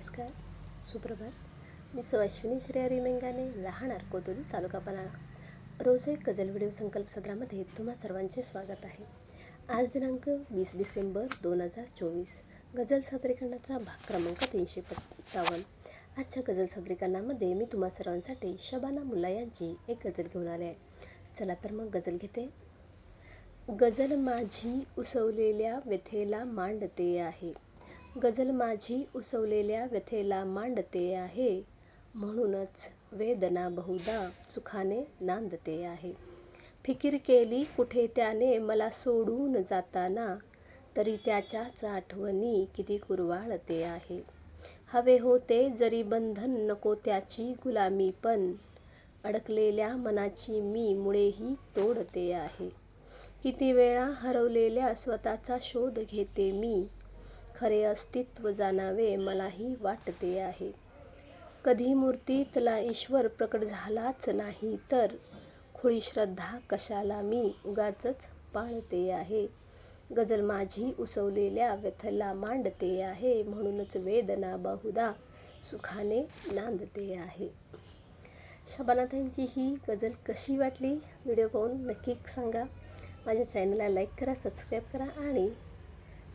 नमस्कार, सुप्रभात. मी अश्विनी श्रेयरी मेंगाने, राहणार कोतुली, तालुका पन्हाळा. रोज एक गझल व्हिडिओ संकल्प सत्रामध्ये तुम्हा सर्वांचे स्वागत आहे. आज दिनांक 20 डिसेंबर 2024. गझल सादरीकरणाचा भाग क्रमांक 355. आजच्या गझल सादरीकरणामध्ये मी तुम्हा सर्वांसाठी शबाना मुल्ला यांची एक गझल घेऊन आले आहे. चला तर मग गझल घेते. गझल माझी उसवलेल्या व्यथेला मांडते आहे. गझल माझी उसवलेल्या व्यथेला मांडते आहे. म्हणूनच वेदना बहुधा सुखाने नांदते आहे. फिकीर केली कुठे त्याने मला सोडून जाताना, तरी त्याच्याच आठवणी किती कुरवाळते आहे. हवे होते जरी बंधन, नको त्याची गुलामी, पण अडकलेल्या मनाची मी मुळेही तोडते आहे. किती वेळा हरवलेल्या स्वतःचा शोध घेते मी, खरे अस्तित्व जाणावे मलाही वाटते आहे. कधी मूर्तीतला ईश्वर प्रकट झालाच नाही तर खुळी श्रद्धा कशाला मी उगाचच पाळते आहे. गझल माझी उसवलेल्या व्यथेला मांडते आहे. म्हणूनच वेदना बहुधा सुखाने नांदते आहे. शबानाताईंची ही गझल कशी वाटली व्हिडिओ पाहून नक्की सांगा. माझ्या चॅनलला लाईक करा, सबस्क्राईब करा आणि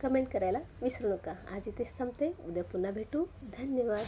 कमेंट करायला विसरू नका. आज इथेच थांबते. उद्या पुन्हा भेटू. धन्यवाद.